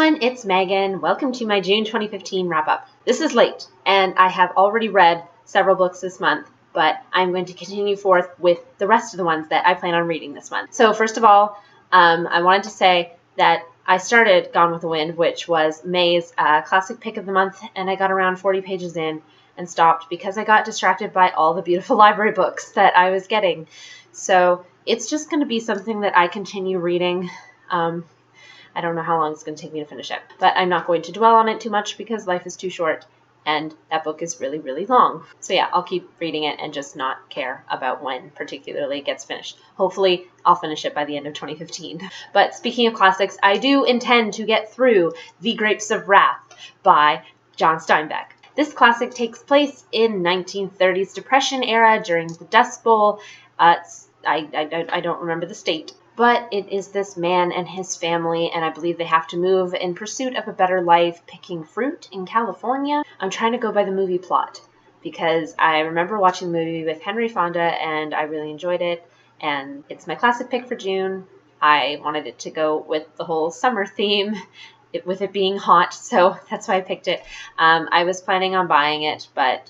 everyone, it's Megan. Welcome to my June 2015 wrap-up. This is late, and I have already read several books this month, but I'm going to continue forth with the rest of the ones that I plan on reading this month. So first of all, I wanted to say that I started Gone with the Wind, which was May's classic pick of the month, and I got around 40 pages in and stopped because I got distracted by all the beautiful library books that I was getting. So it's just going to be something that I continue reading. I don't know how long it's going to take me to finish it, but I'm not going to dwell on it too much because life is too short and that book is really, really long. So yeah, I'll keep reading it and just not care about when particularly it gets finished. Hopefully I'll finish it by the end of 2015. But speaking of classics, I do intend to get through The Grapes of Wrath by John Steinbeck. This classic takes place in 1930s Depression era during the Dust Bowl. I don't remember the state. But it is this man and his family, and I believe they have to move in pursuit of a better life, picking fruit in California. I'm trying to go by the movie plot, because I remember watching the movie with Henry Fonda, and I really enjoyed it, and it's my classic pick for June. I wanted it to go with the whole summer theme, with it being hot, so that's why I picked it. I was planning on buying it, but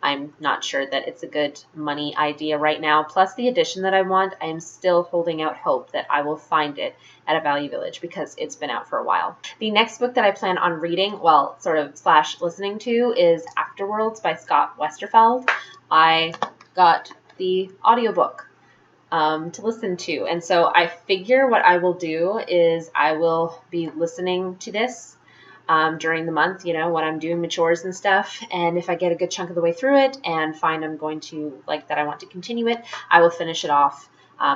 I'm not sure that it's a good money idea right now. Plus the edition that I want, I am still holding out hope that I will find it at a Value Village because it's been out for a while. The next book that I plan on reading, well, sort of / listening to, is Afterworlds by Scott Westerfeld. I got the audiobook to listen to, and so I figure what I will do is I will be listening to this during the month, when I'm doing my chores and stuff. And if I get a good chunk of the way through it and find I'm going to like that I want to continue it, I will finish it off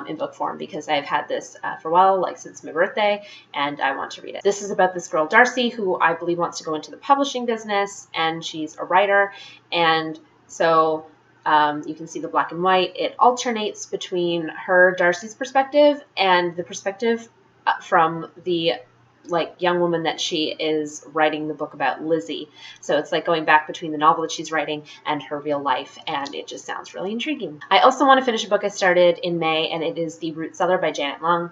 in book form because I've had this for a while, like since my birthday, and I want to read it. This is about this girl, Darcy, who I believe wants to go into the publishing business, and she's a writer. And so you can see the black and white. It alternates between Darcy's perspective, and the perspective from the young woman that she is writing the book about, Lizzie. So it's like going back between the novel that she's writing and her real life, and it just sounds really intriguing. I also want to finish a book I started in May, and it is The Root Cellar by Janet Lung.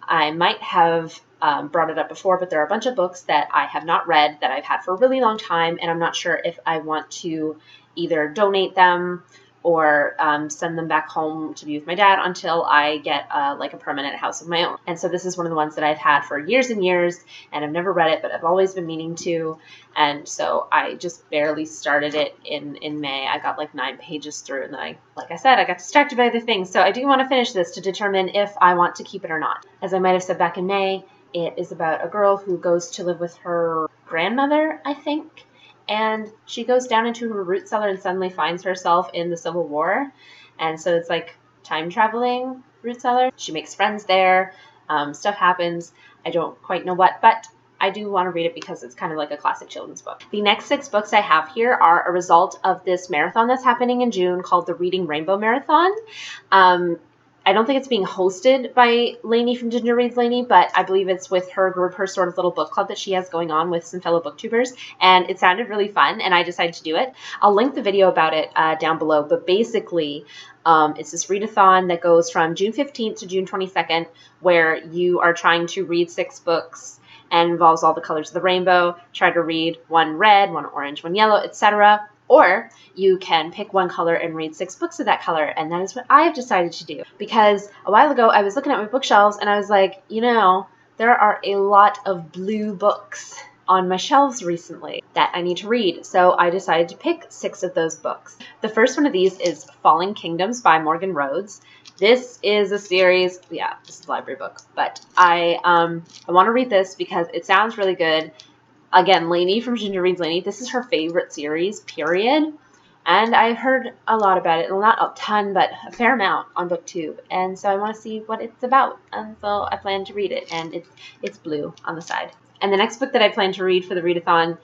I might have brought it up before, but there are a bunch of books that I have not read that I've had for a really long time, and I'm not sure if I want to either donate them or send them back home to be with my dad until I get a permanent house of my own. And so this is one of the ones that I've had for years and years, and I've never read it, but I've always been meaning to. And so I just barely started it in May. I got 9 pages through, and then like I said, I got distracted by other things. So I do want to finish this to determine if I want to keep it or not. As I might have said back in May, it is about a girl who goes to live with her grandmother, I think. And she goes down into her root cellar and suddenly finds herself in the Civil War. And so it's like time traveling root cellar. She makes friends there. Stuff happens. I don't quite know what, but I do want to read it because it's kind of like a classic children's book. The next 6 books I have here are a result of this marathon that's happening in June called the Reading Rainbow Readathon. I don't think it's being hosted by Lainey from Ginger Reads Lainey, but I believe it's with her group, her sort of little book club that she has going on with some fellow booktubers, and it sounded really fun, and I decided to do it. I'll link the video about it down below, but basically it's this readathon that goes from June 15th to June 22nd, where you are trying to read 6 books and involves all the colors of the rainbow. Try to read 1 red, 1 orange, 1 yellow, etc. Or you can pick 1 color and read 6 books of that color, and that is what I have decided to do. Because a while ago, I was looking at my bookshelves, and I was like, there are a lot of blue books on my shelves recently that I need to read. So I decided to pick 6 of those books. The first one of these is Falling Kingdoms by Morgan Rhodes. This is a series, this is a library book, but I want to read this because it sounds really good. Again, Lainey from Ginger Reads Lainey, this is her favorite series, period. And I heard a lot about it. Well, not a ton, but a fair amount on BookTube. And so I want to see what it's about. And so I plan to read it. And it's blue on the side. And the next book that I plan to read for the readathon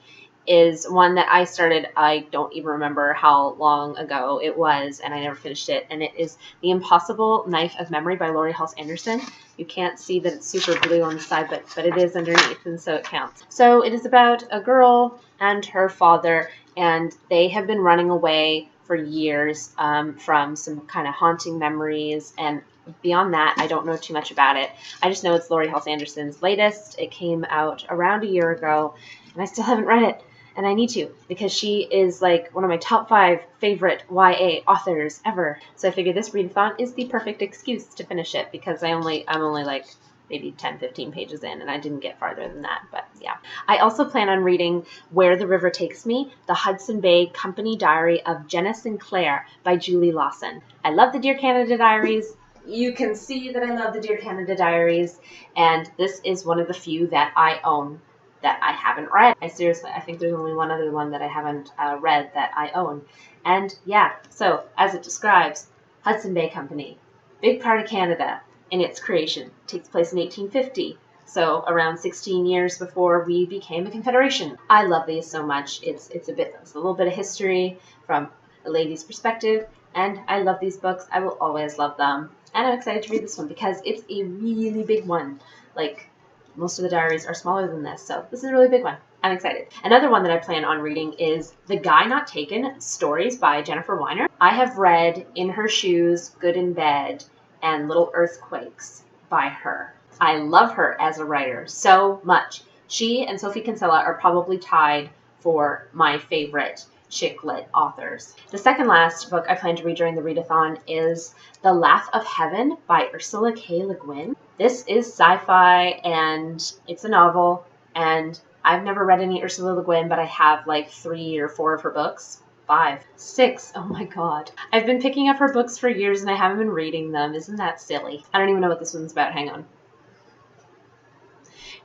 is one that I started, I don't even remember how long ago it was, and I never finished it. And it is The Impossible Knife of Memory by Laurie Halse Anderson. You can't see that it's super blue on the side, but it is underneath, and so it counts. So it is about a girl and her father, and they have been running away for years from some kind of haunting memories, and Beyond that, I don't know too much about it. I just know it's Laurie Halse Anderson's latest. It came out around a year ago, and I still haven't read it. And I need to, because she is like one of my top 5 favorite YA authors ever. So I figured this readathon is the perfect excuse to finish it, because I'm only like maybe 10, 15 pages in, and I didn't get farther than that, but yeah. I also plan on reading Where the River Takes Me, the Hudson Bay Company Diary of Jenna Sinclair by Julie Lawson. I love the Dear Canada Diaries. You can see that I love the Dear Canada Diaries, and this is one of the few that I own that I haven't read. I think there's only one other one that I haven't read that I own. And yeah, so as it describes, Hudson Bay Company, big part of Canada in its creation, takes place in 1850. So around 16 years before we became a confederation. I love these so much. It's a little bit of history from a lady's perspective, and I love these books. I will always love them. And I'm excited to read this one because it's a really big one. Like, most of the diaries are smaller than this, so this is a really big one. I'm excited. Another one that I plan on reading is The Guy Not Taken, Stories by Jennifer Weiner. I have read In Her Shoes, Good in Bed, and Little Earthquakes by her. I love her as a writer so much. She and Sophie Kinsella are probably tied for my favorite chick lit authors. The second last book I plan to read during the readathon is The Laugh of Heaven by Ursula K. Le Guin. This is sci-fi, and it's a novel, and I've never read any Ursula Le Guin, but I have like 3 or 4 of her books. 5, 6, oh my god. I've been picking up her books for years and I haven't been reading them. Isn't that silly? I don't even know what this one's about. Hang on.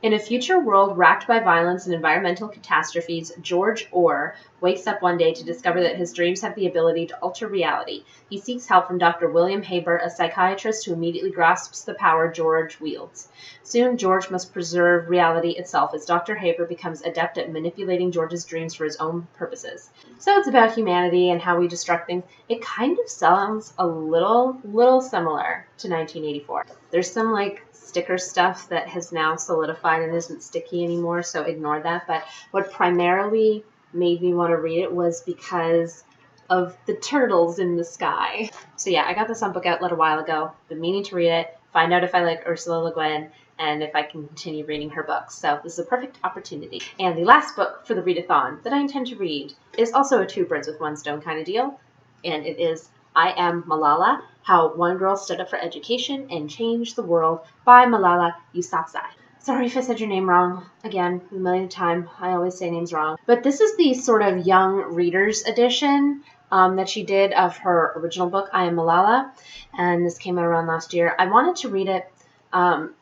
In a future world racked by violence and environmental catastrophes, George Orr wakes up one day to discover that his dreams have the ability to alter reality. He seeks help from Dr. William Haber, a psychiatrist who immediately grasps the power George wields. Soon, George must preserve reality itself as Dr. Haber becomes adept at manipulating George's dreams for his own purposes. So it's about humanity and how we destruct things. It kind of sounds a little similar to 1984. There's some like sticker stuff that has now solidified and isn't sticky anymore, so ignore that. But what primarily made me want to read it was because of the turtles in the sky. So yeah, I got this on Book Outlet a while ago. Been meaning to read it, find out if I like Ursula Le Guin, and if I can continue reading her books. So this is a perfect opportunity. And the last book for the readathon that I intend to read is also a 2 birds with 1 stone kind of deal, and it is I Am Malala, How One Girl Stood Up for Education and Changed the World by Malala Yousafzai. Sorry if I said your name wrong. Again, a millionth time, I always say names wrong. But this is the sort of young readers edition that she did of her original book, I Am Malala, and this came out around last year. I wanted to read it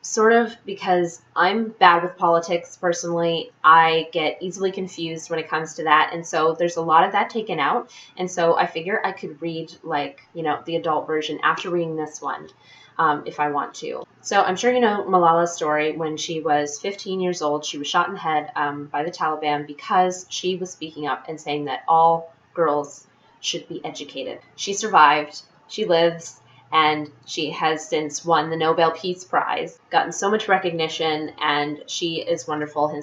sort of because I'm bad with politics personally. I get easily confused when it comes to that, and so there's a lot of that taken out, and so I figure I could read like, the adult version after reading this one if I want to. So I'm sure you know Malala's story. When she was 15 years old, she was shot in the head by the Taliban because she was speaking up and saying that all girls should be educated. She survived, she lives, and she has since won the Nobel Peace Prize, gotten so much recognition, and she is wonderful. Her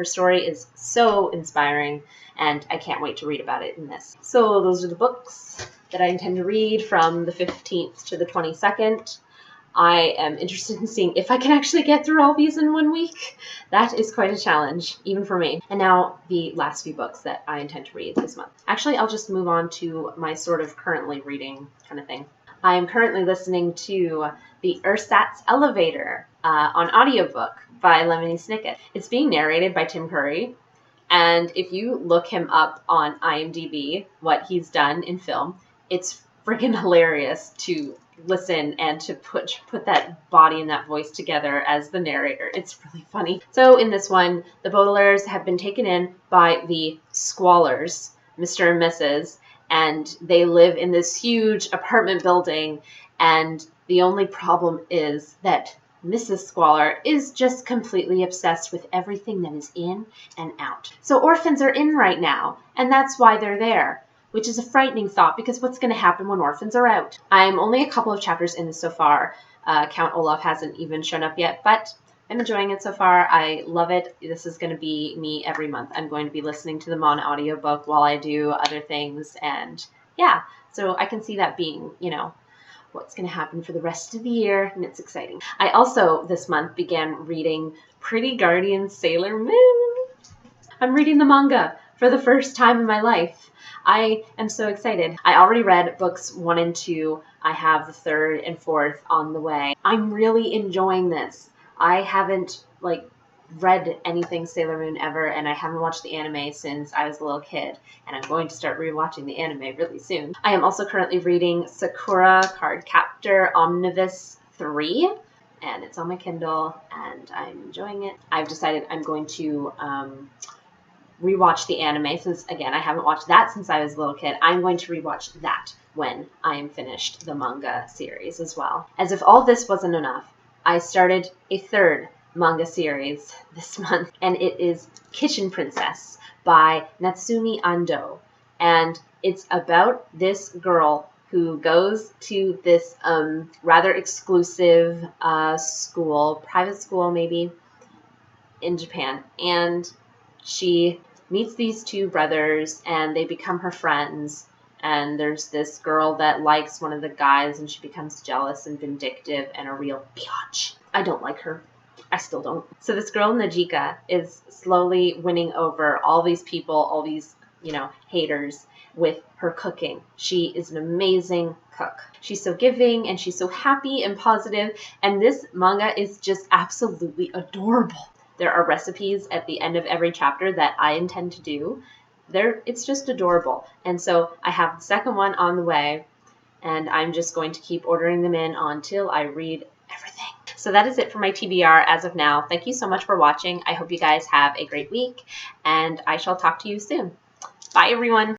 story is so inspiring, and I can't wait to read about it in this. So those are the books that I intend to read from the 15th to the 22nd. I am interested in seeing if I can actually get through all these in 1 week. That is quite a challenge, even for me. And now the last few books that I intend to read this month. Actually, I'll just move on to my sort of currently reading kind of thing. I am currently listening to the Ersatz Elevator on audiobook by Lemony Snicket. It's being narrated by Tim Curry, and if you look him up on IMDb, what he's done in film, it's friggin' hilarious to listen and to put that body and that voice together as the narrator. It's really funny. So in this one, the Baudelaires have been taken in by the Squallers, Mr. and Mrs., and they live in this huge apartment building, and the only problem is that Mrs. Squalor is just completely obsessed with everything that is in and out. So orphans are in right now, and that's why they're there, which is a frightening thought, because what's going to happen when orphans are out? I'm only a couple of chapters in this so far. Count Olaf hasn't even shown up yet, but I'm enjoying it so far. I love it. This is going to be me every month. I'm going to be listening to them on audiobook while I do other things. And yeah, so I can see that being, what's going to happen for the rest of the year, and it's exciting. I also, this month, began reading Pretty Guardian Sailor Moon. I'm reading the manga for the first time in my life. I am so excited. I already read books 1 and 2. I have the 3rd and 4th on the way. I'm really enjoying this. I haven't read anything Sailor Moon ever, and I haven't watched the anime since I was a little kid, and I'm going to start rewatching the anime really soon. I am also currently reading Sakura Cardcaptor Omnibus 3, and it's on my Kindle, and I'm enjoying it. I've decided I'm going to rewatch the anime, since again I haven't watched that since I was a little kid. I'm going to rewatch that when I am finished the manga series as well. As if all this wasn't enough, I started a 3rd manga series this month, and it is Kitchen Princess by Natsumi Ando, and it's about this girl who goes to this rather exclusive school, private school maybe, in Japan, and she meets these 2 brothers, and they become her friends. And there's this girl that likes one of the guys, and she becomes jealous and vindictive and a real biatch. I don't like her. I still don't. So this girl, Najika, is slowly winning over all these people, all these, haters with her cooking. She is an amazing cook. She's so giving, and she's so happy and positive, and this manga is just absolutely adorable. There are recipes at the end of every chapter that I intend to do. It's just adorable. And so I have the 2nd one on the way, and I'm just going to keep ordering them in until I read everything. So that is it for my TBR as of now. Thank you so much for watching. I hope you guys have a great week, and I shall talk to you soon. Bye, everyone.